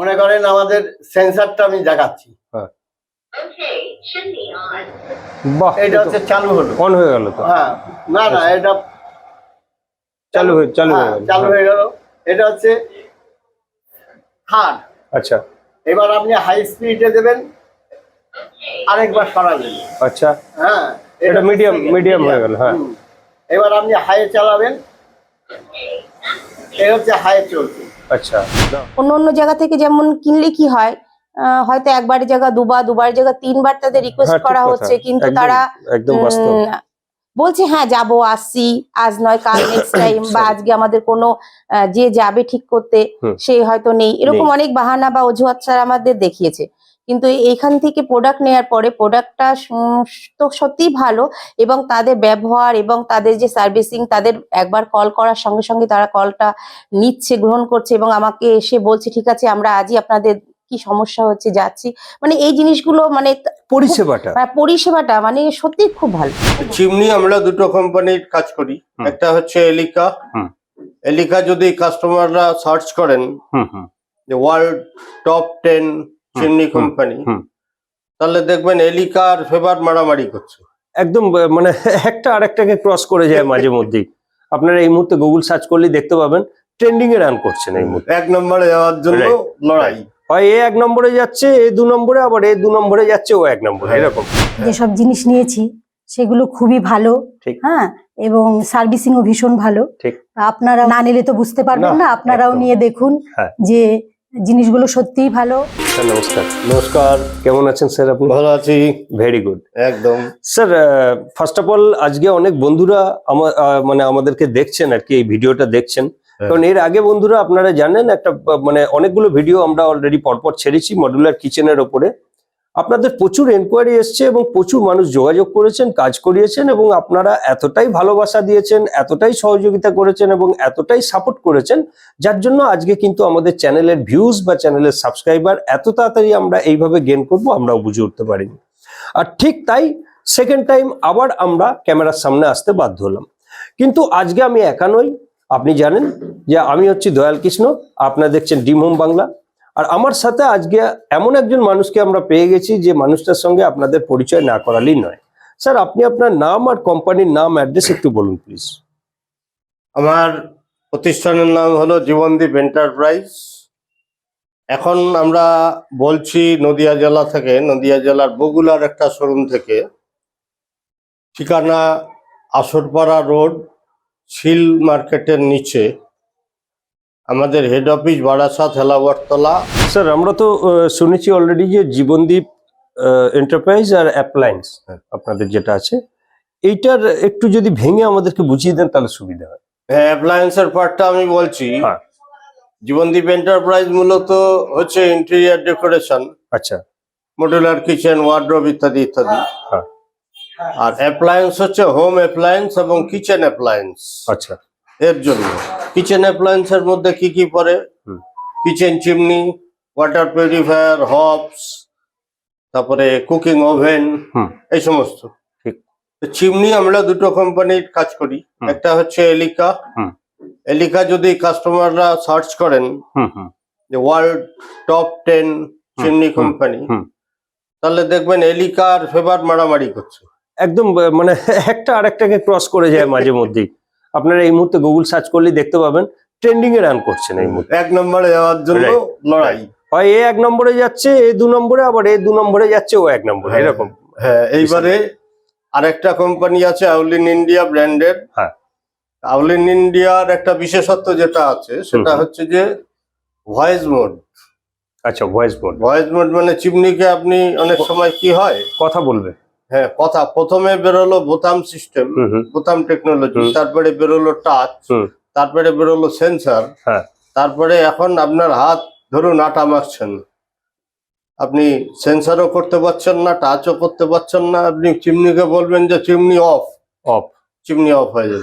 মনে করেন আমাদের সেন্সরটা আমি দেখাচ্ছি। হ্যাঁ, বাহ, এটা হচ্ছে চালু হলো, অন হয়ে গেল তো? হ্যাঁ, না না, এটা চালু হয়ে গেল। এটা হচ্ছে থার্ড। আচ্ছা এবার আপনি হাই স্পিডে দেবেন, আরেকবার সরাবেন। আচ্ছা, হ্যাঁ, এটা মিডিয়াম হয়ে গেল। হ্যাঁ, এবার আপনি হাই চালাবেন, এই হচ্ছে হাই চলছে। আচ্ছা, অন্য জায়গা থেকে যেমন কিনলে কি হয়, হয়তো একবারের জায়গা দুবার জায়গা তিনবার তাদের রিকোয়েস্ট করা হচ্ছে, কিন্তু তারা একদম বাস্তব বলছে হ্যাঁ যাবো, আসছি, আজ নয় কাল, নেক্সট টাইম, বা আজকে আমাদের কোনো যে যাবে ঠিক করতে সে হয়তো নেই, এরকম অনেক বাহানা বা অজুহাত ছাড়া আমাদের দেখিয়েছে। কিন্তু এইখান থেকে প্রোডাক্ট নেওয়ার পরে প্রোডাক্টটা তো সত্যিই ভালো, এবং তাদের ব্যবহার এবং তাদের যে সার্ভিসিং, তাদের একবার কল করার সঙ্গে সঙ্গে তারা কলটা নিচ্ছে, গ্রহণ করছে এবং আমাকে এসে বলছে ঠিক আছে আমরা আজই আপনাদের কি সমস্যা হচ্ছে যাচ্ছি, মানে এই জিনিসগুলো, মানে পরিষেবাটা মানে সত্যি খুব ভালো। চিমনি আমরা দুটো কোম্পানির কাজ করি, একটা হচ্ছে এলিকা। এলিকা যদি কাস্টমাররা সার্চ করেন যে ওয়ার্ল্ড টপ 10 চিমনি কোম্পানি, তাহলে দেখবেন এলিকার ফেভার মারামারি করছে একদম, মানে একটা আরেকটাকে ক্রস করে যায় মাঝে মধ্যেই। আপনারা এই মুহূর্তে গুগল সার্চ করলে দেখতে পাবেন ট্রেন্ডিং এ রান করছেন এই মুহূর্তে, 1 নম্বরে যাওয়ার জন্য লড়াই হয় এ 1 নম্বরে যাচ্ছে, এ 2 নম্বরে, আবার এ 2 নম্বরে যাচ্ছে, ও 1 নম্বরে, এরকম। যেসব জিনিস নিয়েছি সেগুলো খুবই ভালো, হ্যাঁ, এবং সার্ভিসিংও ভীষণ ভালো। আপনারা না নিলে তো বুঝতে পারবেন না, আপনারাও নিয়ে দেখুন যে জিনিসগুলো সত্যিই ভালো। নমস্কার, কেমন আছেন স্যার? আপনি? ভালো আছি, ভেরি গুড, একদম। স্যার, ফার্স্ট অফ অল আজকে অনেক বন্ধুরা মানে আমাদেরকে দেখছেন আর কি, এই ভিডিওটা দেখছেন, কারণ এর আগে বন্ধুরা আপনারা জানেন একটা মানে অনেকগুলো ভিডিও আমরা অলরেডি পরপর ছেড়েছি মডুলার কিচেনের ওপরে। আপনাদের প্রচুর এনকোয়ারি এসছে এবং প্রচুর মানুষ যোগাযোগ করেছেন, কাজ করিয়েছেন, এবং আপনারা এতটাই ভালোবাসা দিয়েছেন, এতটাই সহযোগিতা করেছেন এবং এতটাই সাপোর্ট করেছেন, যার জন্য আজকে কিন্তু আমাদের চ্যানেলের ভিউজ বা চ্যানেলের সাবস্ক্রাইবার এত তাড়াতাড়ি আমরা এইভাবে গেইন করবো আমরাও বুঝে উঠতে পারিনি। আর ঠিক তাই সেকেন্ড টাইম আবার আমরা ক্যামেরার সামনে আসতে বাধ্য হলাম। কিন্তু আজকে আমি একা নই, আপনি জানেন যে আমি হচ্ছি দয়াল কৃষ্ণ, আপনারা দেখছেন ড্রিম হোম বাংলা। আর আমার সাথে আজকে এমন একজন মানুষকে আমরা পেয়ে গেছি যে মানুষটার সঙ্গে আপনাদের পরিচয় না করালেই নয়। স্যার, আপনি আপনার নাম আর কোম্পানির নাম, অ্যাড্রেস একটু বলুন প্লিজ। আমার প্রতিষ্ঠানের নাম হলো জীবনদীপ এন্টারপ্রাইজ। এখন আমরা বলছি নদিয়া জেলা থেকে, নদিয়া জেলার বগুলার একটা শোরুম থেকে। ঠিকানা আসরপাড়া রোড, শিল মার্কেটের নিচে। আমাদের head office Barasat Helabattala. Sir, আমরা তো শুনেছি অলরেডি যে জীবনদীপ এন্টারপ্রাইজ আর অ্যাপ্লায়েন্স আপনাদের যেটা আছে, এইটার একটু যদি ভেঙে আমাদেরকে বুঝিয়ে দেন তাহলে সুবিধা হয়। হ্যাঁ, অ্যাপ্লায়েন্সের পার্টটা আমি বলছি। জীবনদীপ এন্টারপ্রাইজ মূলত হচ্ছে ইন্টেরিয়ার ডেকোরেশন, আচ্ছা, মডুলার কিচেন, ওয়ার্ডরোব ইত্যাদি ইত্যাদি। আর অ্যাপ্লায়েন্স হচ্ছে হোম অ্যাপ্লায়েন্স এবং কিচেন অ্যাপ্লায়েন্স। আচ্ছা, এর জন্য কিচেন অ্যাপ্লায়েন্সের মধ্যে কি কি পড়ে? Kitchen chimney, water purifier, hobs, তারপরে কুকিং ওভেন, এই সমস্ত। চিমনি আমরা দুটো কোম্পানির কাজ করি, একটা হচ্ছে এলিকা। এলিকা যদি কাস্টমাররা সার্চ করেন যে ওয়ার্ল্ড টপ 10 চিমনি কোম্পানি, তাহলে দেখবেন এলিকার ফেভার মারামারি করছে একদম, মানে একটা আরেকটাকে ক্রস করে যায় মাঝে মধ্যেই। আপনারা এই মুহূর্তে গুগল সার্চ করলে দেখতে পাবেন ট্রেন্ডিং এ রান করছেন এই মুহূর্তে, 1 নম্বরে যাওয়ার জন্য লড়াই। হয় এ 1 নম্বরে যাচ্ছে, এ 2 নম্বরে, আবার এ 2 নম্বরে যাচ্ছে, ও 1 নম্বরে, এরকম। হ্যাঁ, এইবারে আরেকটা কোম্পানি আছে আউলিন ইন্ডিয়া ব্র্যান্ডের। আউলিন ইন্ডিয়ার একটা বিশেষত্ব যেটা আছে সেটা হচ্ছে যে ভয়েস মোড। আচ্ছা, ভয়েস মোড মানে চিমনিকে আপনি অনেক সময় কি হয়, কথা বলবে। হ্যাঁ, কথা প্রথমে বেরোলো বোতাম সিস্টেম, বোতাম টেকনোলজি, তারপরে বেরোলো টাচ, তারপরে বেরোলো সেন্সর, তারপরে এখন আপনার হাত ধরুন আটা মাখছেন, আপনি সেন্সরও করতে পারছেন না, টাচও করতে পারছেন না। আপনি চিমনিকে বলবেন যে চিমনি অফ, চিমনি অফ হয়ে যাবে।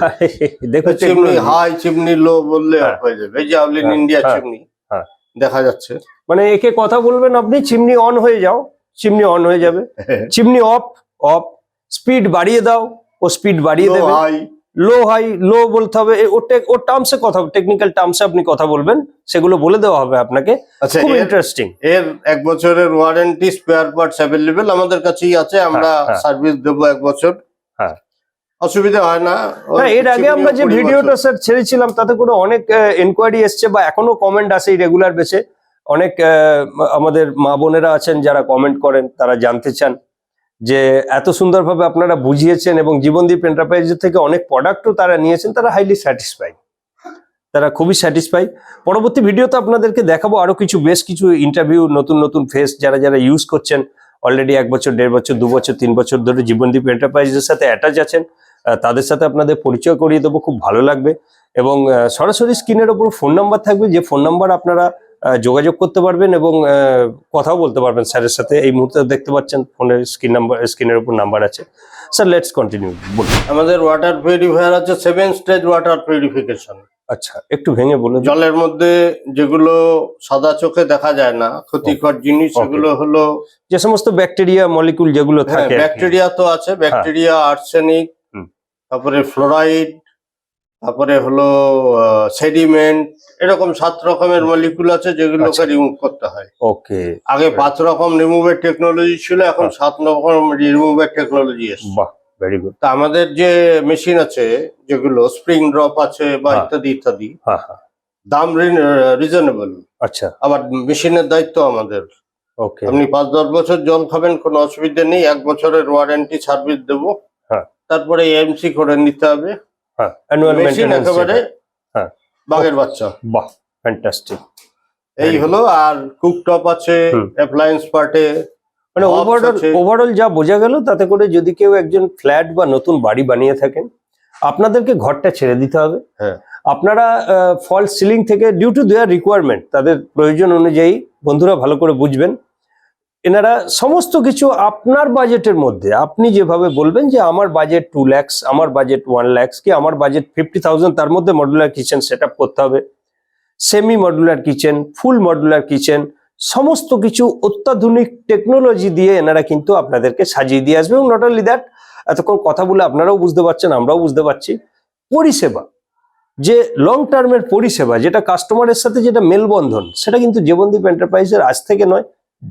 দেখো, চিমনি হাই চিমনি লো বললে অফ হয়ে যাবে। এই যে আউলিন ইন্ডিয়া চিমনি দেখা যাচ্ছে, মানে একে কথা বলবেন আপনি, চিমনি অন হয়ে যাও, চিমনি অন হয়ে যাবে, চিমনি অফ, স্পিড বাড়িয়ে দাও, ও স্পিড বাড়িয়ে দেবে, লো হাই লো বলতে হবে, ওর টার্মসে কথা, টেকনিক্যাল টার্মসে আপনি কথা বলবেন, সেগুলো বলে দেওয়া হবে আপনাকে। আচ্ছা, খুব ইন্টারেস্টিং। এর 1 বছরের ওয়ারেন্টি, স্পেয়ার পার্টস অ্যাভেলেবেল আমাদের কাছেই আছে, আমরা সার্ভিস দেবো 1 বছর। হ্যাঁ, অসুবিধা হয় না। হ্যাঁ, এর আগে আমরা যে ভিডিওটা স্যার ছেড়েছিলাম তাতে করে অনেক এনকোয়ারি এসছে বা এখনো কমেন্ট আসে এই রেগুলার বেসে। অনেক আমাদের মা বোনেরা আছেন যারা কমেন্ট করেন, তারা জানতে চান যে এত সুন্দরভাবে আপনারা বুঝিয়েছেন এবং জীবনদীপ এন্টারপ্রাইজের থেকে অনেক প্রোডাক্টও তারা নিয়েছেন, তারা হাইলি স্যাটিসফাই, তারা খুবই স্যাটিসফাই। পরবর্তী ভিডিওতে আপনাদেরকে দেখাবো আরো বেশ কিছু ইন্টারভিউ, নতুন নতুন ফেস যারা যারা ইউজ করছেন অলরেডি 1 বছর, 1.5 বছর, 2 বছর, 3 বছর ধরে জীবনদীপ এন্টারপ্রাইজের সাথে অ্যাটাচ আছেন, তাদের সাথে আপনাদের পরিচয় করিয়ে দেবো, খুব ভালো লাগবে। এবং সরাসরি স্ক্রিনের ওপর ফোন নাম্বার থাকবে, যে ফোন নাম্বার আপনারা যোগাযোগ করতে পারবেন এবং কথাও বলতে পারবেন স্যারের সাথে। এই মুহূর্তে দেখতে পাচ্ছেন ফোনের স্ক্রিনের উপর নাম্বার আছে। স্যার লেটস কন্টিনিউ, বলুন। আমাদের ওয়াটার পিউরিফায়ার আছে 7 স্টেজ ওয়াটার পিউরিফিকেশন। আচ্ছা, একটু ভেঙে বলুন। জলের মধ্যে যেগুলো সাদা চোখে দেখা যায় না ক্ষতিকর জিনিস, সেগুলো হলো যে সমস্ত ব্যাকটেরিয়া মলিকুল যেগুলো থাকে, ব্যাকটেরিয়া তো আছে, ব্যাকটেরিয়া, আর্সেনিক, তারপরে ফ্লোরাইড, তারপরে হলো সেডিমেন্ট, এরকম 7 রকমের মলিকুল আছে যেগুলোকে রিমুভ করতে হয়। ওকে, আগে 5 রকম রিমুভের টেকনোলজি ছিল, এখন 7 রকম রিমুভের টেকনোলজি এসেছে। বাহ, ভেরি গুড। তা আমাদের যে মেশিন আছে, যেগুলো স্প্রিং ড্রপ আছে বা ইত্যাদি ইত্যাদি, দাম রিজনেবল। আচ্ছা, আবার মেশিনের দায়িত্ব আমাদের। ওকে, আপনি 5-10 বছর জল খাবেন, কোনো অসুবিধা নেই, 1 বছরের ওয়ারেন্টি সার্ভিস দেবো। তারপরে এমসি করে নিতে হবে। মেশিন একেবারে বাগের বাচ্চা। বাহ, ফ্যান্টাস্টিক। এই হলো। আর কুকটপ আছে, অ্যাপ্লায়েন্স পার্টে, মানে ওভারঅল যা বোঝা গেল তাতে করে যদি কেউ একজন ফ্ল্যাট বা নতুন বাড়ি বানিয়ে থাকেন, আপনাদেরকে ঘরটা ছেড়ে দিতে হবে। আপনারা ফল সিলিং থেকে ডিউ টু দেয়ার রিকোয়ারমেন্ট, তাদের প্রয়োজন অনুযায়ী, বন্ধুরা ভালো করে বুঝবেন, এনারা সমস্ত কিছু আপনার বাজেটের মধ্যে, আপনি যেভাবে বলবেন যে আমার বাজেট 2 লাখ, আমার বাজেট 1 লাখ, কি আমার বাজেট 50,000, তার মধ্যে মডুলার কিচেন সেট আপ করতে হবে, সেমি মডুলার কিচেন, ফুল মডুলার কিচেন, সমস্ত কিছু অত্যাধুনিক টেকনোলজি দিয়ে এনারা কিন্তু আপনাদেরকে সাজিয়ে দিয়ে আসবে। এবং নট অনলি দ্যাট, এতক্ষণ কথা বলে আপনারাও বুঝতে পারছেন, আমরাও বুঝতে পারছি, পরিষেবা, যে লং টার্মের পরিষেবা, যেটা কাস্টমারের সাথে যেটা মেলবন্ধন, সেটা কিন্তু জীবনদীপ এন্টারপ্রাইজের আজ থেকে নয়,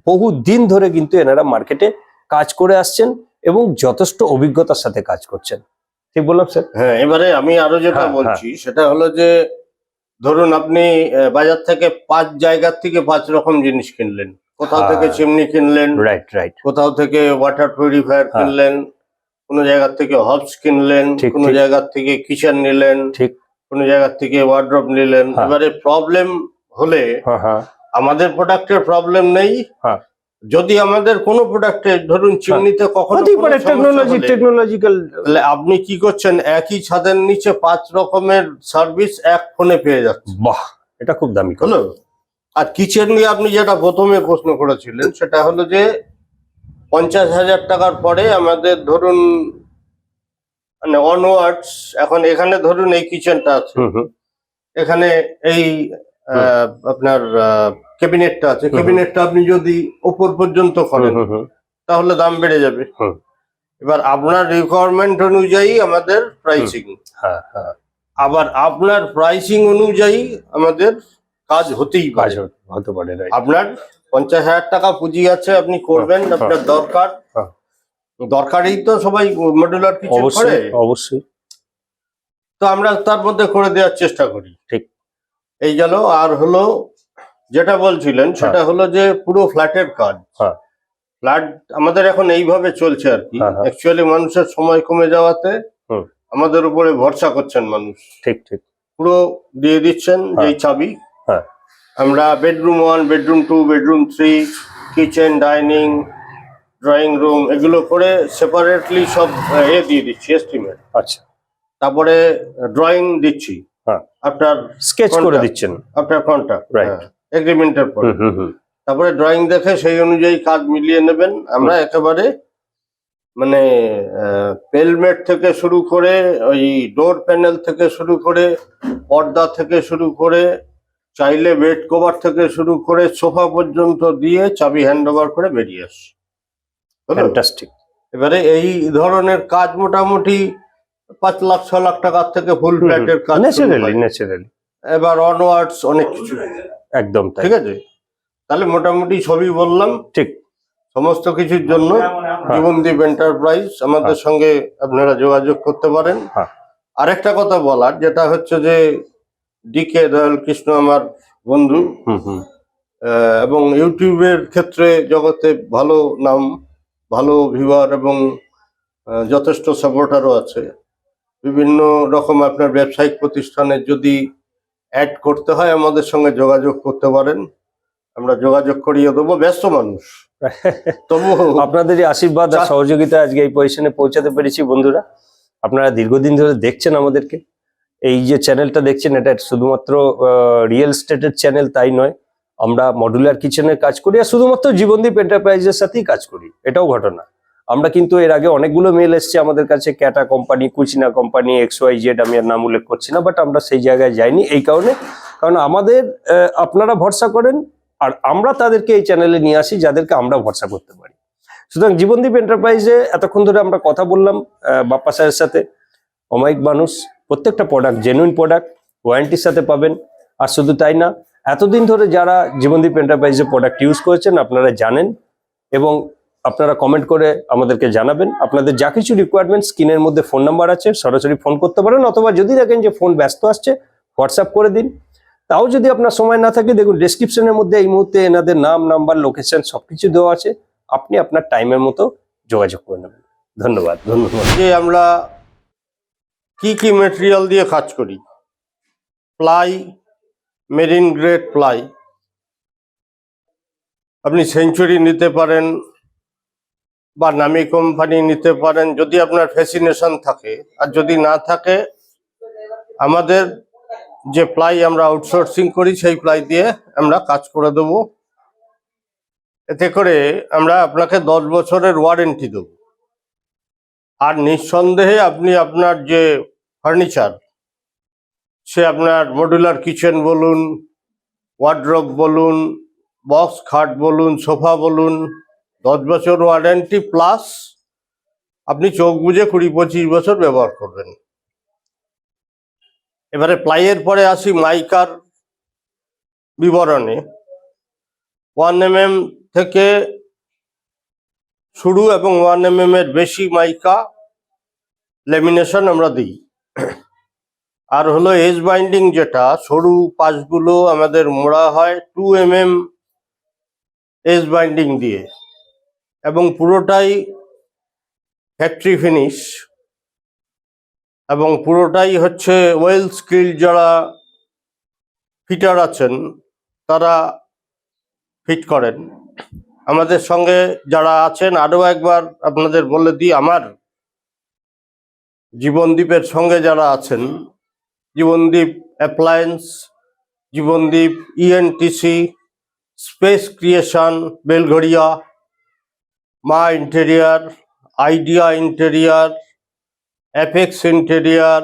বহু দিন ধরে কিন্তু এনারা মার্কেটে কাজ করে আসছেন এবং যথেষ্ট অভিজ্ঞতার সাথে কাজ করছেন। ঠিক বললাম স্যার? হ্যাঁ, এবারে আমি আরো যেটা বলছি সেটা হলো যে, ধরুন আপনি বাজার থেকে 5 জায়গার থেকে 5 রকম জিনিস কিনলেন। কোথাও থেকে চিমনি কিনলেন, রাইট, কোথাও থেকে ওয়াটার পিউরিফায়ার কিনলেন, কোনো জায়গার থেকে হবস কিনলেন, কোনো জায়গার থেকে কিচেন নিলেন, ঠিক, কোনো জায়গার থেকে ওয়ার্ড্রপ নিলেন। এবারে প্রবলেম হলে আমাদের প্রোডাক্টের প্রবলেম নেই। যদি আমাদের কোনো প্রোডাক্টে, ধরুন চিমনিতে কখনো টেকনোলজিক্যাল, তাহলে আপনি কি করছেন, একই ছাদের নিচে 5 রকমের সার্ভিস এক ফোনে পেয়ে যাচ্ছেন। বাহ, এটা খুব দামি হলো। আর কিচেন নিয়ে আপনি যেটা প্রথমে প্রশ্ন করেছিলেন, সেটা হলো যে 50,000 টাকার পরে আমাদের ধরুন মানে অনওয়ার্ডস, এখন এখানে ধরুন এই কিচেনটা আছে, এখানে এই আপনার ক্যাবিনেটটা আছে, ক্যাবিনেটটা আপনি যদি উপর পর্যন্ত করেন তাহলে দাম বেড়ে যাবে। এবার আপনার রিকোয়ারমেন্ট অনুযায়ী আমাদের প্রাইসিং, আবার আপনার প্রাইসিং অনুযায়ী আমাদের কাজ হতেই পারে, হতে পারে। আপনার 50,000 টাকা পুঁজি আছে, আপনি করবেন, আপনার দরকারই তো সবাই মডুলার কিচেন করে, অবশ্যই, তো আমরা তার মধ্যে করে দেওয়ার চেষ্টা করি। ঠিক, এই গেল। আর হলো যেটা বলছিলেন সেটা হলো যে পুরো ফ্ল্যাটের কাজ। ফ্ল্যাট আমাদের এখন এইভাবে চলছে আর কি। অ্যাকচুয়ালি মানুষের সময় কমে যাওয়াতে আমাদের উপরে ভরসা করছেন মানুষ। ঠিক, পুরো দিয়ে দিচ্ছেন যেই চাবি। আমরা bedroom 1, bedroom 2, bedroom 3, kitchen, dining, drawing room, এগুলো করে সেপারেটলি সব দিয়ে দিচ্ছি এস্টিমেট। আচ্ছা, তারপরে ড্রয়িং দিচ্ছি, আপনার স্কেচ করে দিচ্ছেন, আপনার কন্ট্রাক্ট, এগ্রিমেন্টের পর। তারপরে ড্রয়িং দেখে সেই অনুযায়ী কাজ মিলিয়ে নেবেন। আমরা একেবারে মানে পেলমেট থেকে শুরু করে, ওই ডোর প্যানেল থেকে শুরু করে, পর্দা থেকে শুরু করে, চাইলে বেড কভার থেকে শুরু করে সোফা পর্যন্ত দিয়ে চাবি হ্যান্ড ওভার করে বেরিয়ে আসি। ফ্যান্টাস্টিক। এবারে এই ধরনের কাজ মোটামুটি 5 লাখ 6 লাখ টাকার থেকে ফুল ফ্ল্যাটের কাজ শুরু হয়। ন্যাচারালি এবার অনওয়ার্ডস অনেক কিছু, একদম তাই। ঠিক আছে। তাহলে মোটামুটি সবই বললাম, ঠিক। সমস্ত কিছুর জন্য জীবনদীপ এন্টারপ্রাইজ আমাদের সঙ্গে আপনারা যোগাযোগ করতে পারেন। হ্যাঁ। আরেকটা কথা বলার, যেটা হচ্ছে যে ডিকে দয়াল কৃষ্ণ আমার বন্ধু, এবং ইউটিউবের ক্ষেত্রে জগতে ভালো নাম, ভালো ভিউয়ার এবং যথেষ্ট সাপোর্টারও আছে। বিভিন্ন রকম আপনার ব্যবসায়িক প্রতিষ্ঠানের যদি অ্যাড করতে হয় আমাদের সঙ্গে যোগাযোগ করতে পারেন, আমরা যোগাযোগ করিয়ে দেবো। ব্যস্ত মানুষ, তবু আপনাদের এই আশীর্বাদ আর সহযোগিতা আজকে এই পজিশনে পৌঁছাতে পেরেছি। বন্ধুরা, আপনারা দীর্ঘদিন ধরে দেখছেন আমাদেরকে, এই যে চ্যানেলটা দেখছেন এটা শুধুমাত্র রিয়েল এস্টেটের চ্যানেল তাই নয়, আমরা মডুলার কিচেনের কাজ করি আর শুধুমাত্র জীবনদীপ এন্টারপ্রাইজের সাথেই কাজ করি, এটাও ঘটনা। আমরা কিন্তু এর আগে অনেকগুলো মেল এসছে আমাদের কাছে, ক্যাটা কোম্পানি, কুচিনা কোম্পানি, XYZ, আমি আর নাম উল্লেখ করছি না, বাট আমরা সেই জায়গায় যাইনি এই কারণে, কারণ আমাদের আপনারা ভরসা করেন আর আমরা তাদেরকে এই চ্যানেলে নিয়ে আসি যাদেরকে আমরা ভরসা করতে পারি। সুতরাং জীবনদীপ এন্টারপ্রাইজে এতক্ষণ ধরে আমরা কথা বললাম বাপ্পা স্যারের সাথে, অমায়িক মানুষ, প্রত্যেকটা প্রোডাক্ট জেনুইন প্রোডাক্ট, ওয়ারেন্টির সাথে পাবেন। আর শুধু তাই না, এতদিন ধরে যারা জীবনদীপ এন্টারপ্রাইজের প্রোডাক্ট ইউজ করেছেন আপনারা জানেন, এবং আপনারা কমেন্ট করে আমাদেরকে জানাবেন। আপনাদের যা কিছু রিকোয়ারমেন্ট, স্ক্রিনের মধ্যে ফোন নাম্বার আছে, সরাসরি ফোন করতে পারেন, অথবা যদি দেখেন যে ফোন ব্যস্ত আসছে হোয়াটসঅ্যাপ করে দিন। তাও যদি আপনার সময় না থাকে, দেখুন ডেসক্রিপশনের মধ্যে এই মুহূর্তে এনাদের নাম, নাম্বার, লোকেশন সবকিছু দেওয়া আছে, আপনি আপনার টাইমের মতো যোগাযোগ করে নেবেন। ধন্যবাদ। যে আমরা কি কি মেটেরিয়াল দিয়ে কাজ করি, প্লাই, মেরিন গ্রেড প্লাই, আপনি সেঞ্চুরি নিতে পারেন বা নামি কোম্পানি নিতে পারেন যদি আপনার ফ্যাসিনেশন থাকে, আর যদি না থাকে আমাদের যে প্লাই আমরা আউটসোর্সিং করি সেই প্লাই দিয়ে আমরা কাজ করে দেব। এতে করে আমরা আপনাকে 10 বছরের ওয়ারেন্টি দেব। আর নিঃসন্দেহে আপনি আপনার যে ফার্নিচার, সে আপনার মডুলার কিচেন বলুন, ওয়ার্ড্রোব বলুন, বক্স খাট বলুন, সোফা বলুন, 10 বছর ওয়ারেন্টি প্লাস আপনি চোখ বুঝে 20-25 বছর ব্যবহার করবেন। এবারে প্লাইয়ের পরে আসি মাইকার বিবরণে। 1 mm থেকে শুরু এবং 1 mm এর বেশি মাইকা লেমিনেশন আমরা দিই। আর হলো এজ বাইন্ডিং, যেটা সরু পাশগুলো আমাদের মোড়া হয় 2 mm এজ বাইন্ডিং দিয়ে, এবং পুরোটাই ফ্যাক্টরি ফিনিশ, এবং পুরোটাই হচ্ছে ওয়েল স্কিল যারা ফিটার আছেন তারা ফিট করেন। আমাদের সঙ্গে যারা আছেন, আরও একবার আপনাদের বলে দিই, আমার জীবনদীপের সঙ্গে যারা আছেন, Jibandeep appliance, Jibandeep ENTC, space creation Belgharia, মা interior, idea interior, apex interior,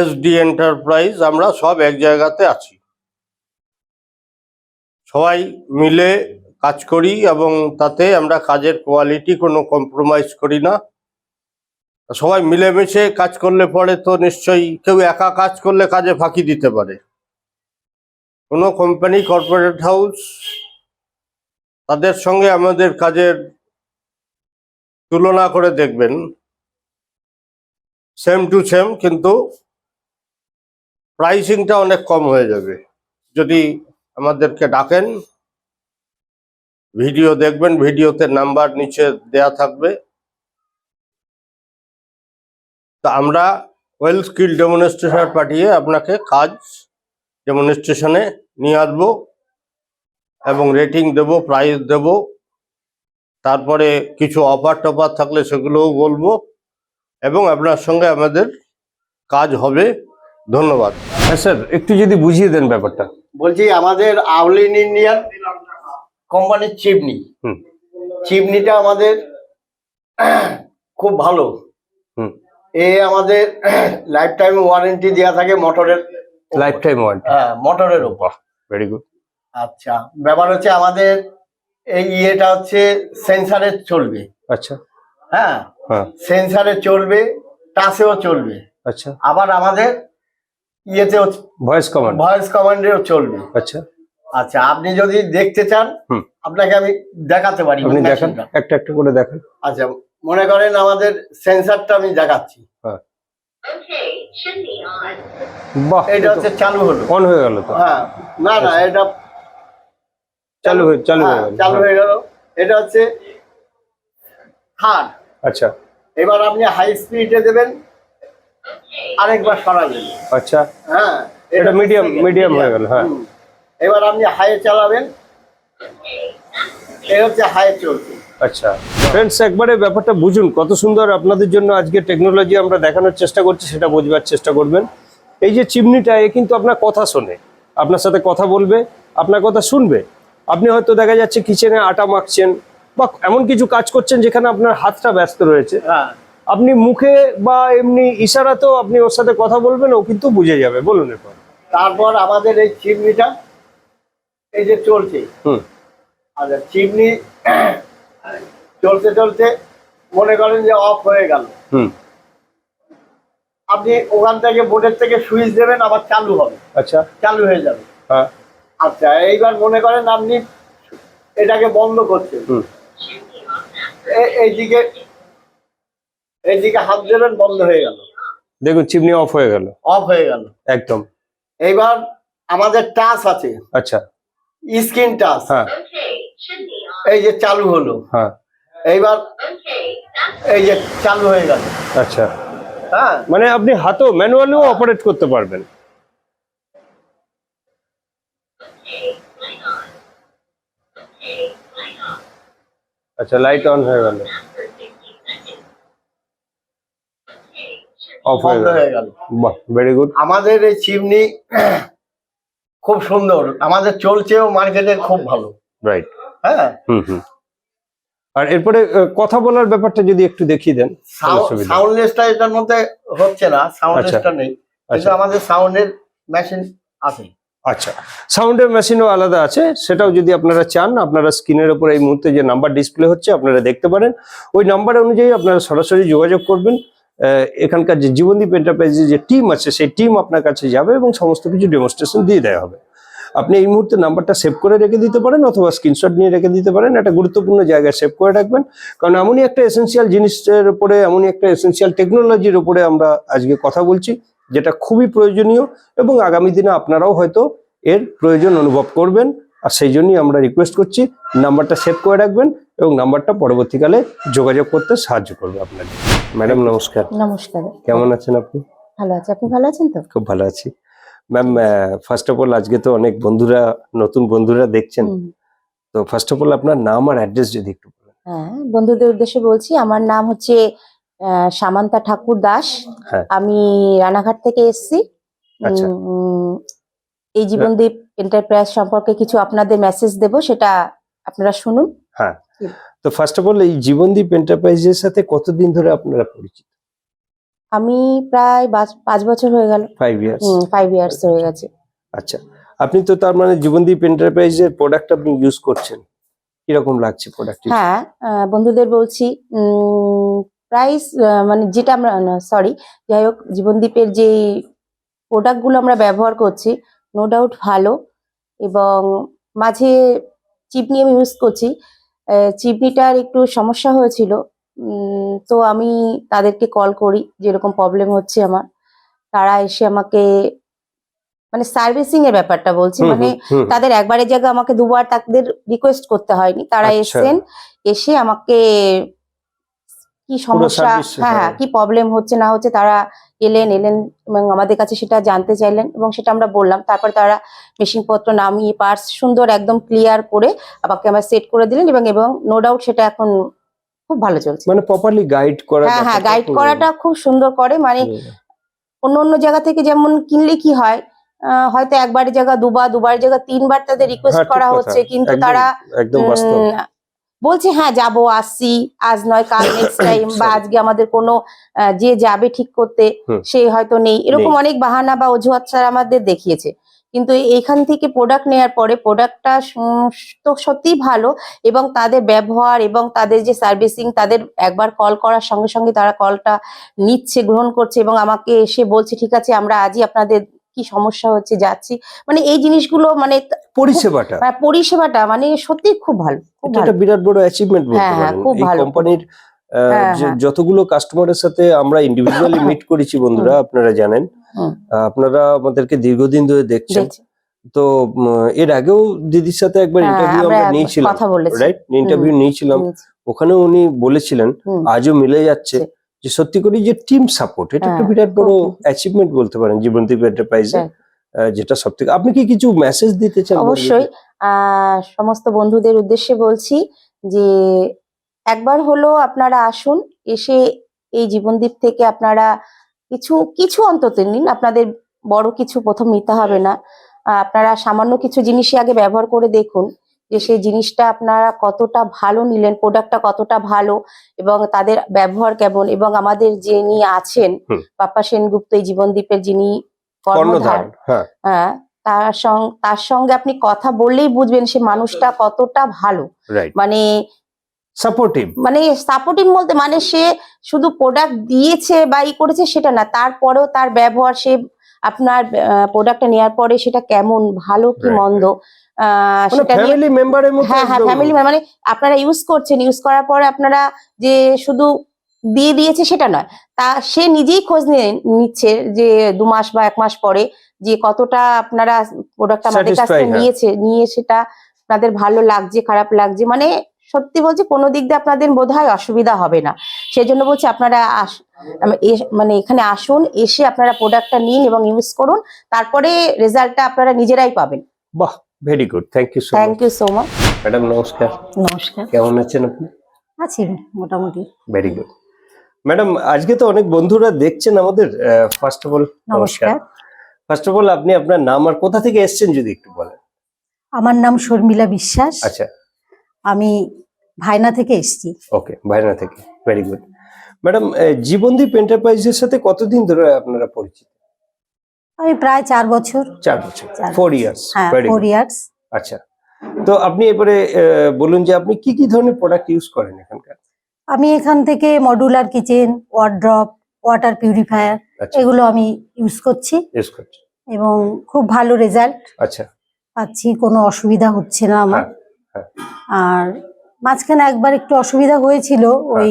SD enterprise, আমরা সব এক জায়গাতে আছি। সবাই মিলে কাজ করি এবং তাতে আমরা কাজের কোয়ালিটি কোনো কম্প্রোমাইজ করি না। সবাই মিলেমিশে কাজ করলে পরে তো নিশ্চয়ই, কেউ একা কাজ করলে কাজে ফাঁকি দিতে পারে। কোনো কোম্পানি, কর্পোরেট হাউস, তাদের সঙ্গে আমাদের কাজের তুলনা করে দেখবেন সেম টু সেম, কিন্তু প্রাইসিংটা অনেক কম হয়ে যাবে যদি আমাদেরকে ডাকেন। ভিডিও দেখবেন, ভিডিওতে নাম্বার নিচে দেয়া থাকবে। তা আমরা ওয়েল স্কিল ডেমনস্ট্রেশন পাঠিয়ে আপনাকে কাজ ডেমনস্ট্রেশনে নিয়ে আসবো এবং রেটিং দেব, প্রাইস দেব, তারপরে কিছু অফার টফার থাকলে সেগুলোও বলবো, এবং আপনার সঙ্গে আমাদের কাজ হবে। ধন্যবাদ। হ্যাঁ স্যার, একটু যদি বুঝিয়ে দেন ব্যাপারটা। বলছি আমাদের আউলিন ইন্ডিয়ান কোম্পানির চিমনি, চিমনিটা আমাদের খুব ভালো। এ আমাদের লাইফ টাইম ওয়ারেন্টি দেওয়া থাকে মোটরের, লাইফ টাইম ওয়ারেন্টি। হ্যাঁ, মোটরের উপর। Very good. আচ্ছা, ব্যাপার হচ্ছে আমাদের এই ইয়েটা হচ্ছে সেন্সারে চলবে। আচ্ছা। হ্যাঁ, হ্যাঁ, সেন্সারে চলবে, টাচেও চলবে, আচ্ছা, আবার আমাদের ইয়েতেও ভয়েস কমান্ড, ভয়েস কমান্ডেও চলবে। আচ্ছা আচ্ছা, আপনি যদি দেখতে চান হুম। আপনাকে আমি দেখাতে পারি আপনি দেখান, মেশিনটা। একটা একটা করে দেখান। আচ্ছা, মনে করেন আমাদের সেন্সারটা আমি দেখাচ্ছি। হ্যাঁ, বাহ, এটা হচ্ছে চালু হলো। অন হয়ে গেল তো? হ্যাঁ, না না, এটা চালু হয়ে হ্যাঁ, গেল, চালু হয়ে গেল। এটা হচ্ছে থার্ড। আচ্ছা এবার আপনি হাই স্পিডে দেবেন, আরেকবার সরাবেন। আচ্ছা, হ্যাঁ, এটা হচ্ছে মিডিয়াম second, মিডিয়াম হয়ে গেল। হ্যাঁ, হুম। এবার আপনি হাই চালাবেন, এই হচ্ছে হাই চলছে। আচ্ছা ফ্রেন্ডস, একবারে ব্যাপারটা বুঝুন, কত সুন্দর আপনাদের জন্য আজকে টেকনোলজি আমরা দেখানোর চেষ্টা করছি, সেটা বোঝবার চেষ্টা করবেন। এই যে চিমনিটা, এ কিন্তু আপনার কথা শোনে, আপনার সাথে কথা বলবে, আপনার কথা শুনবে। আপনি হয়তো দেখা যাচ্ছে কিচেনে আটা মাখছেন বা এমন কিছু কাজ করছেন যেখানে আপনার হাতটা ব্যস্ত রয়েছে, হ্যাঁ, আপনি মুখে বা এমনি ইশারাতেও আপনি ওর সাথে কথা বলবেন, ও কিন্তু বুঝে যাবে। বলুন এরপর। তারপর আমাদের এই চিমনিটা এই যে চলছে। হুম, আচ্ছা, চিমনি চলতে চলতে মনে করেন যে অফ হয়ে গেল, হুম, আপনি ওখান থেকে বোর্ডের থেকে সুইচ দেবেন, আবার চালু হবে, আচ্ছা, চালু হয়ে যাবে। হ্যাঁ, আচ্ছা, এইবার মনে করেন আপনি এটাকে বন্ধ করছেন, হুম, এইদিকে এইদিকে হাত দেবেন, বন্ধ হয়ে গেল, দেখুন চিমনি অফ হয়ে গেল, অফ হয়ে গেল। একদম। এইবার আমাদের টাচ আছে, আচ্ছা, স্ক্রিন টাচ, হ্যাঁ, এই যে চালু হলো, হ্যাঁ, এইবার এই যে চালু হয়ে গেল। আচ্ছা, হ্যাঁ, মানে আপনি হাতও ম্যানুয়ালিও অপারেট করতে পারবেন। আচ্ছা, লাইট অন হয়ে গেল, অফ হয়ে বন্ধ গেল। হয়ে গেল। বাহ, ভেরি গুড। আমাদের এই চিমনি খুব সুন্দর, আমাদের চলছেও মার্কেটে খুব ভালো। রাইট। হ্যাঁ, হুম হুম। আর এরপরে কথা বলার ব্যাপারটা যদি একটু দেখিয়ে দেন তাহলে সুবিধা। সাউন্ডলেসটা এটার মধ্যে হচ্ছে না, সাউন্ডলেসটা নেই, কিন্তু আচ্ছা। আমাদের সাউন্ডের মেশিন আছে। আচ্ছা, সাউন্ডের মেশিনও আলাদা আছে, সেটাও যদি আপনারা চান, আপনারা স্ক্রিনের উপর এই মুহূর্তে যে নাম্বার ডিসপ্লে হচ্ছে আপনারা দেখতে পারেন, ওই নাম্বার অনুযায়ী আপনারা সরাসরি যোগাযোগ করবেন। এখানকার যে জীবনদীপ এন্টারপ্রাইজের যে টিম আছে, সেই টিম আপনার কাছে যাবে এবং সমস্ত কিছু ডেমনস্ট্রেশন দিয়ে দেওয়া হবে। আপনি এই মুহূর্তে নাম্বারটা সেভ করে রেখে দিতে পারেন অথবা স্ক্রিনশট নিয়ে রেখে দিতে পারেন। একটা গুরুত্বপূর্ণ জায়গায় সেভ করে রাখবেন, কারণ এমনই একটা এসেনশিয়াল জিনিসের উপরে, এমনই একটা এসেনশিয়াল টেকনোলজির উপরে আমরা আজকে কথা বলছি, যেটা খুবই প্রয়োজনীয় এবং আগামী দিনে আপনারাও হয়তো এর প্রয়োজন অনুভব করবেন। আর সেই জন্যই আমরা রিকোয়েস্ট করছি, নাম্বারটা সেভ করে রাখবেন এবং নাম্বারটা পরবর্তীকালে যোগাযোগ করতে সাহায্য করবে আপনাকে। ম্যাডাম নমস্কার। নমস্কার। কেমন আছেন আপনি? ভালো আছে, আপনি ভালো আছেন তো? খুব ভালো আছি ম্যাম। ফার্স্ট অফ অল, আজকে তো অনেক বন্ধুরা, নতুন বন্ধুরা দেখছেন, হুম। তো ফার্স্ট অফ অল আপনার নাম আর অ্যাড্রেস যদি একটু বলেন। হ্যাঁ, বন্ধুদের উদ্দেশ্যে বলছি, আমার নাম হচ্ছে সামান্তা ঠাকুর দাস। হ্যাঁ, আমি রানাঘাট থেকে এসেছি। আচ্ছা। এই জীবনদীপ এন্টারপ্রাইজ সম্পর্কে কিছু আপনাদের মেসেজ দেব, সেটা আপনারা শুনুন। হ্যাঁ, তো ফার্স্ট অফ অল এই জীবনদীপ এন্টারপ্রাইজের সাথে কতদিন ধরে আপনারা পরিচিত? আমি প্রায় 5 বছর হয়ে গেল। 5 ইয়ার্স। 5 ইয়ার্স হয়ে গেছে। আচ্ছা, আপনি তো তার মানে জীবনদীপ এন্টারপ্রাইজের প্রোডাক্ট আপনি ইউজ করছেন, কিরকম লাগছে প্রোডাক্ট? হ্যাঁ, বন্ধুদের বলছি, প্রাইস মানে যেটা আমরা, সরি, যাই হোক, জীবনদীপের যে প্রোডাক্ট গুলো আমরা ব্যবহার করছি, নো ডাউট ভালো। এবং মাঝে চিপনি আমি ইউজ করছি, চিপনিটার একটু সমস্যা হয়েছিল, তো আমি তাদেরকে কল করি যেরকম প্রবলেম হচ্ছে আমার, তারা এসে আমাকে, মানে সার্ভিসিং এর ব্যাপারটা বলছি, মানে তাদের একবারের জায়গায় আমাকে দুবার তাদের রিকোয়েস্ট করতে হয়নি, তারা আচ্ছা। এসেছেন, এসে আমাকে কি সমস্যা, হ্যাঁ, কি প্রবলেম হচ্ছে না হচ্ছে, তারা এলেন এবং আমাদের কাছে সেটা জানতে চাইলেন এবং সেটা আমরা বললাম। তারপর তারা মেশিন পত্র নামিয়ে পার্টস সুন্দর একদম ক্লিয়ার করে আমাকে আমার সেট করে দিলেন এবং নো ডাউট সেটা এখন খুব ভালো চলছে। মানে প্রপারলি গাইড করা। হ্যাঁ, গাইড করাটা খুব সুন্দর করে, মানে অন্য জায়গা থেকে যেমন কিনলে কি হয়, হয়তো একবারের জায়গা দুবার জায়গা 3বার তাদের রিকোয়েস্ট করা হচ্ছে, কিন্তু তারা একদম বাস্তব বলছে হ্যাঁ যাবো, আসছি, আজ নয় কাল, নেক্সট টাইম, বা আজকে আমাদের কোনো যে যাবে ঠিক করতে সে হয়তো নেই, এরকম অনেক বাহানা বা অজুহাত ছাড়া আমাদের দেখিয়েছে। কিন্তু এইখান থেকে প্রোডাক্ট নেওয়ার পরে প্রোডাক্টটা তো সত্যিই ভালো, এবং তাদের ব্যবহার এবং তাদের যে সার্ভিসিং, তাদের একবার কল করার সঙ্গে সঙ্গে তারা কলটা নিচ্ছে, গ্রহণ করছে এবং আমাকে এসে বলছে ঠিক আছে আমরা আজই আপনাদের কি সমস্যা হচ্ছে যাচ্ছি, মানে এই জিনিসগুলো মানে পরিষেবাটা পরিষেবাটা মানে সত্যি খুব ভালো, খুব এটা ভালো। একটা বিরাট বড় অ্যাচিভমেন্ট বলতে হ্যাঁ, পারেন খুব এই ভালো। কোম্পানির। হ্যাঁ, হ্যাঁ। যতগুলো কাস্টমারের সাথে আমরা ইন্ডিভিজুয়ালি মিট করেছি বন্ধুরা, আপনারা জানেন, হুম। আপনারা আমাদেরকে দীর্ঘদিন ধরে দেখছেন। দেখছি। তো এর আগেও দিদির সাথে একবার হ্যাঁ, ইন্টারভিউ আমরা আমরা নিয়েছিলাম, কথা বলেছি। রাইট? ইন্টারভিউ নিয়েছিলাম, ওখানেও উনি বলেছিলেন, হুম। আজও মিলে যাচ্ছে যে সত্যি করে যে টিম সাপোর্ট, এটা একটা হ্যাঁ, বিরাট বড় খুব। অ্যাচিভমেন্ট বলতে পারেন জীবনদীপ এন্টারপ্রাইজে, হ্যাঁ। যেটা সব থেকে। আপনি কি কিছু মেসেজ দিতে চান? অবশ্যই সমস্ত বন্ধুদের উদ্দেশ্যে বলছি যে একবার হলো আপনারা আসুন, এসে এই জীবনদীপ থেকে আপনারা কিছু কিছু অন্তত নিন, আপনাদের বড় কিছু প্রথম নিতে হবে না, আপনারা সামান্য কিছু জিনিসই আগে ব্যবহার করে দেখুন যে সেই জিনিসটা আপনারা কতটা ভালো নিলেন, প্রোডাক্টটা কতটা ভালো এবং তাদের ব্যবহার কেমন। এবং আমাদের যিনি আছেন পাপ্পা সেনগুপ্ত, এই জীবনদীপের যিনি কর্ণধার, হ্যাঁ, হ্যাঁ, তার সঙ্গে আপনি কথা বললেই বুঝবেন সে মানুষটা কতটা ভালো, রাইট, মানে সাপোর্টিভ। মানে সাপোর্টিভ বলতে মানে সে শুধু প্রোডাক্ট দিয়েছে বা ই করেছে সেটা না, তারপরেও তার ব্যবহার, সে আপনার প্রোডাক্টটা নেওয়ার পরে সেটা কেমন, ভালো কি Right, মন্দ, সেটা নিয়ে। ফ্যামিলি মেম্বারের মতো। হ্যাঁ হ্যাঁ, ফ্যামিলি মানে আপনারা ইউজ করছেন, ইউজ করার পরে আপনারা যে শুধু দিয়ে দিয়েছে সেটা নয়, তা সে নিজেই খোঁজ নিচ্ছে যে 2 মাস বা 1 মাস পরে যে কতটা আপনারা প্রোডাক্ট আমাদের কাছ থেকে নিয়ে সেটা আপনাদের ভালো লাগছে, খারাপ লাগছে, মানে সত্যি বলছি কোনো দিক দিয়ে আপনাদের বোধহয় অসুবিধা হবে না। সেই জন্য বলছি আপনারা মানে এখানে আসুন, এসে আপনারা প্রোডাক্টটা নিন এবং ইউজ করুন, তারপরে রেজাল্টটা আপনারা নিজেরাই পাবেন। বাহ, very good, thank you so much. Thank you so much. Madam নমস্কার, নমস্কার। কেমন আছেন আপনি? আছি মোটামুটি। Very good. ম্যাডাম আজকে তো অনেক বন্ধুরা দেখছেন আমাদের, ফার্স্ট অফ অল নমস্কার। ফার্স্ট অফ অল আপনি আপনার নাম আর কোথা থেকে এসেছেন যদি একটু বলেন। আমার নাম শর্মিলা বিশ্বাস, আচ্ছা, আমি ভাইনা থেকে এসেছি। ওকে, ভাইনা থেকে, ভেরি গুড। ম্যাডাম জীবনদীপ এন্টারপ্রাইজের সাথে কতদিন ধরে আপনারা পরিচিত? আমি প্রায় 4 বছর। 4 বছর, 4 ইয়ার্স। হ্যাঁ, ভেরি 4 গুড। ইয়ার্স। আচ্ছা, তো আপনি এবারে বলুন যে আপনি কি কি ধরনের প্রোডাক্ট ইউজ করেন এখানকার? আমি এখান থেকে modular kitchen, wardrobe, water purifier আচ্ছা, এগুলো আমি ইউজ করছি ইউজ করছেন, এবং খুব ভালো রেজাল্ট আচ্ছা, পাচ্ছি, কোনো অসুবিধা হচ্ছে না আমার। হ্যাঁ, আর মাঝখানে একবার একটু অসুবিধা হয়েছিল ওই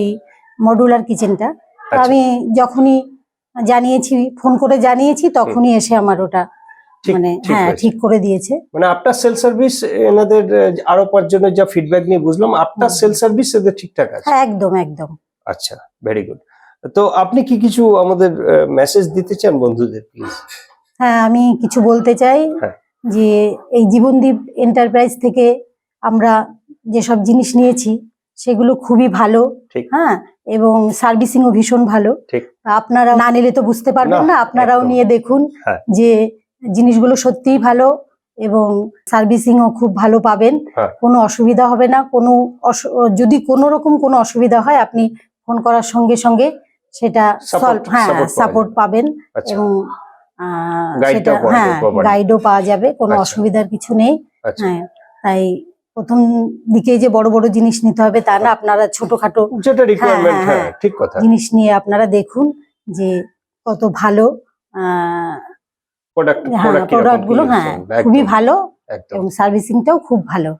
মডুলার কিচেনটা, তো আচ্ছা। আমি যখনই জানিয়েছি, ফোন করে জানিয়েছি, তখনই এসে আমার ওটা মানে ঠিক করে দিয়েছে। মানে আফটার সেল সার্ভিস এনাদের আরো 5 জনের যা ফিডব্যাক নিয়ে বুঝলাম আফটার সেল সার্ভিস এদের ঠিকঠাক আছে। হ্যাঁ, একদম একদম। আচ্ছা, ভেরি গুড। তো আপনি কি কিছু আমাদের মেসেজ দিতে চান বন্ধুদের প্লিজ? হ্যাঁ, আমি কিছু বলতে চাই যে এই জীবনদীপ এন্টারপ্রাইজ থেকে আমরা যেসব জিনিস নিয়েছি সেগুলো খুবই ভালো, হ্যাঁ, এবং সার্ভিসিংও ভীষণ ভালো। আপনারা না নিলে তো বুঝতে পারবেন না, আপনারাও নিয়ে দেখুন যে জিনিসগুলো সত্যিই ভালো এবং সার্ভিসিংও খুব ভালো পাবেন, কোনো অসুবিধা হবে না। যদি কোনো রকম কোনো অসুবিধা হয় আপনি ফোন করার সঙ্গে সঙ্গে সেটা সাপোর্ট পাবেন এবং সেটা গাইডও পাওয়া যাবে, কোনো অসুবিধার কিছু নেই। হ্যাঁ, তাই প্রথম দিকে যে বড় বড় জিনিস নিতে হবে তা না, আপনারা ছোটখাটো যেটা রিকোয়ারমেন্ট, হ্যাঁ ঠিক কথা, জিনিস নিয়ে আপনারা দেখুন যে কত ভালো প্রোডাক্ট গুলো। হ্যাঁ, খুবই ভালো এবং সার্ভিসিংটাও খুব ভালো।